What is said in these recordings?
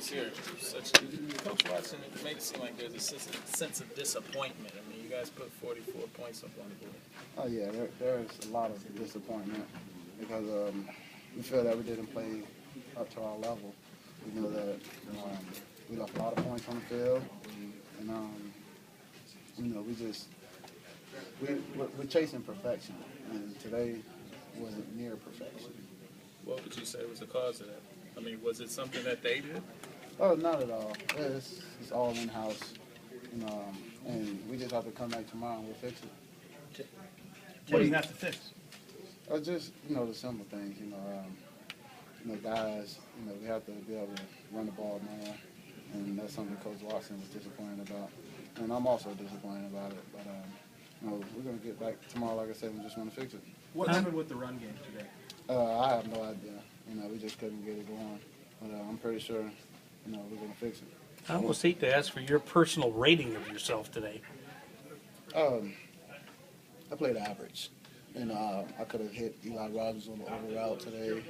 here, Coach Watson, it makes it seem like there's a sense of disappointment. I mean, you guys put 44 points up on the board. Oh yeah, there's a lot of disappointment because we feel that we didn't play up to our level. We know that we left a lot of points on the field, and we're chasing perfection, and today wasn't near perfection. What would you say was the cause of that? I mean, was it something that they did? Oh, not at all. It's all in-house, and we just have to come back tomorrow and we'll fix it. What do you have to fix? Just, the simple things, guys, we have to be able to run the ball more, and that's something Coach Watson was disappointed about. And I'm also disappointed about it, but, we're going to get back tomorrow, like I said, we're just going to fix it. What happened with the run game today? I have no idea. We just couldn't get it going, but I'm pretty sure, we're going to fix it. I almost hate to ask for your personal rating of yourself today. I played average, and I could have hit Eli Rogers on the over route today.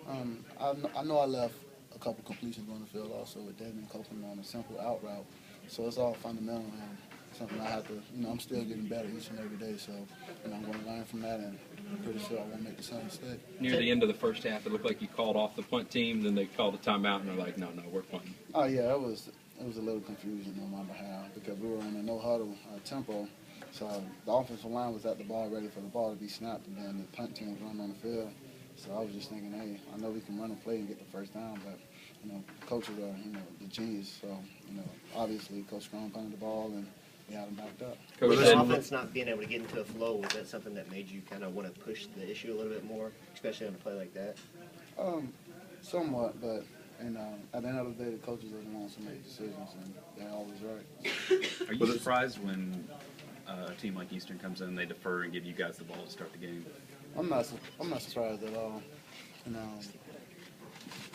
I know I left a couple completions on the field also with Devin Copeland on a simple out route, so it's all fundamental and something I have to, I'm still getting better each and every day, so I'm going to learn from that, and I'm pretty sure I won't make the same mistake. Near the end of the first half, it looked like you called off the punt team, then they called a timeout, and they're like, no, we're punting. Oh, yeah, it was a little confusion on my behalf because we were in a no-huddle tempo, so the offensive line was at the ball ready for the ball to be snapped, and then the punt team was running on the field. So I was just thinking, hey, I know we can run and play and get the first down, but, coaches are, the genius, so, obviously Coach Strong punted the ball, and we had him backed up. With the offense not being able to get into a flow, was that something that made you kind of want to push the issue a little bit more, especially on a play like that? Somewhat, but at the end of the day, the coaches are the ones who make decisions, and they're always right. Are you surprised when a team like Eastern comes in and they defer and give you guys the ball to start the game? I'm not surprised at all.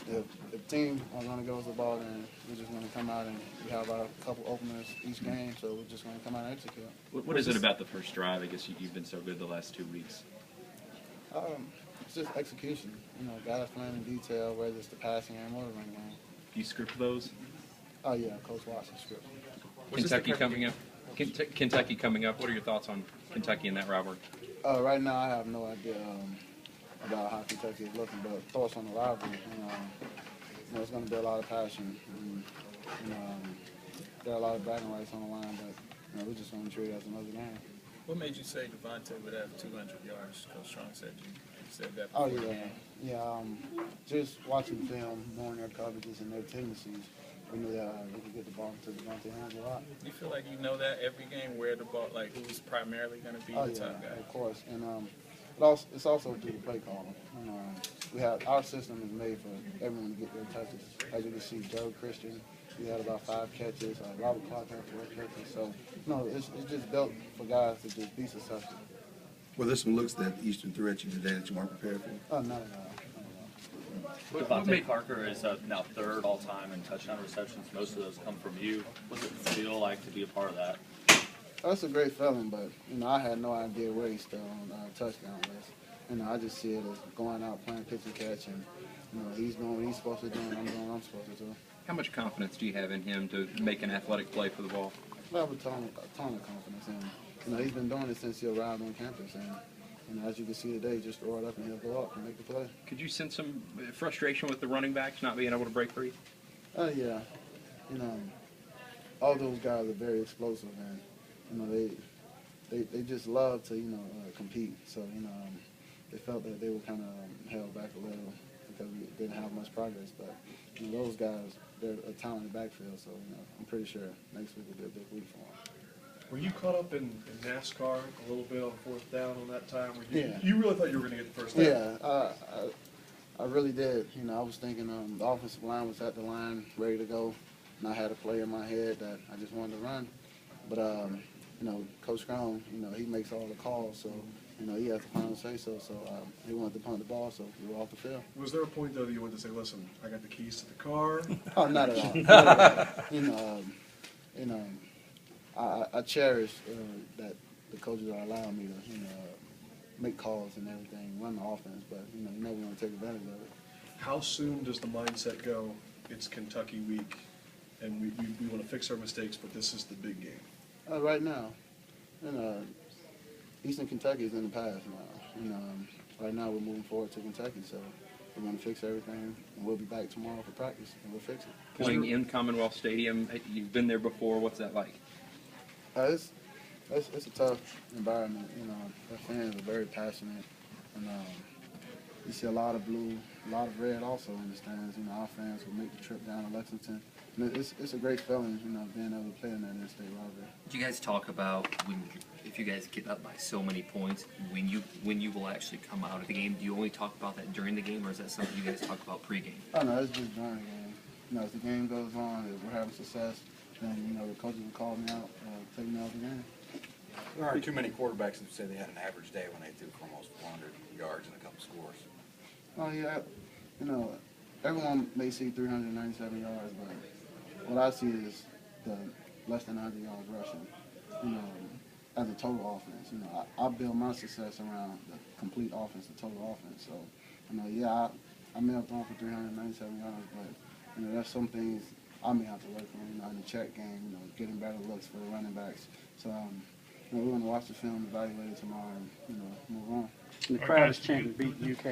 If the team are going to go with the ball, then we're just going to come out and we have a couple openers each game, so we're just going to come out and execute. What is it about the first drive? I guess you've been so good the last 2 weeks. It's just execution. Guys playing in detail, whether it's the passing game or the run game. Do you script those? Oh yeah, Coach Watson script. Kentucky coming up. Kentucky coming up. What are your thoughts on Kentucky in that rivalry? Right now, I have no idea about how Kentucky is looking, but thoughts on the rivalry. It's going to be a lot of passion. There are a lot of bragging rights on the line, but we're just going to treat it as another game. What made you say Devontae would have 200 yards? Coach Strong said you said that. Oh yeah. Just watching film, knowing their coverages and their tendencies, we knew that we could get the ball to Devontae hands a lot. You feel like you know that every game where the ball, like who's primarily going to be the top guy? Of course, and it's also through the play calling. Our system is made for everyone to get their touches. As you can see, Joe Christian, he had about 5 catches. Robert Clark had 4 catches. So, it's just built for guys to just be successful. Well, there's some looks that Eastern threw at you today that you weren't prepared for. Oh, not at all. Devontae Parker is now 3rd all-time in touchdown receptions. Most of those come from you. What's it feel like to be a part of that? That's a great feeling, but, I had no idea where he's still on touchdown list. I just see it as going out, playing pitch and catch, and, he's doing what he's supposed to do, and I'm doing what I'm supposed to do. How much confidence do you have in him to make an athletic play for the ball? I have a ton of confidence in him. He's been doing it since he arrived on campus, and, as you can see today, just throw it up and he'll go up and make the play. Could you sense some frustration with the running backs not being able to break free? Yeah. All those guys are very explosive, and, they just love to, compete. So, they felt that they were kind of held back a little because we didn't have much progress. But, those guys, they're a talented backfield. So, I'm pretty sure next week will be a big week for them. Were you caught up in NASCAR a little bit on 4th down on that time? Yeah. You really thought you were going to get the first down? Yeah, I really did. I was thinking the offensive line was at the line, ready to go, and I had a play in my head that I just wanted to run. But, Coach Strong, he makes all the calls, so, he has the final say-so. So he wanted to punt the ball, so we were off the field. Was there a point, though, that you wanted to say, listen, I got the keys to the car? Oh, not at all. Not at all. I cherish that the coaches are allowing me to, make calls and everything, run the offense, but, you never want to take advantage of it. How soon does the mindset go, it's Kentucky week, and we want to fix our mistakes, but this is the big game? Right now, Eastern Kentucky is in the past now. Right now we're moving forward to Kentucky, so we're going to fix everything, and we'll be back tomorrow for practice, and we'll fix it. Playing in Commonwealth Stadium, you've been there before. What's that like? It's a tough environment. The fans are very passionate, and you see a lot of blue, a lot of red also in the stands. Our fans will make the trip down to Lexington. And it's a great feeling, being able to play in that in-state rivalry. Do you guys talk about if you guys get up by so many points, when you will actually come out of the game? Do you only talk about that during the game, or is that something you guys talk about pregame? Oh no, it's just during the game. As the game goes on, if we're having success, then the coaches will call me out, take me out of the game. There aren't too many quarterbacks that say they had an average day when they threw for almost 400 yards and a couple scores. Oh yeah, everyone may see 397 yards, but what I see is the less than 100 yards rushing. As a total offense, I build my success around the complete offense, the total offense. So, I may have thrown for 397 yards, but there's some things I may have to work on. In the check game, getting better looks for the running backs. So, we're going to watch the film, evaluate it tomorrow, and move on. The crowd is chanting "Beat UK."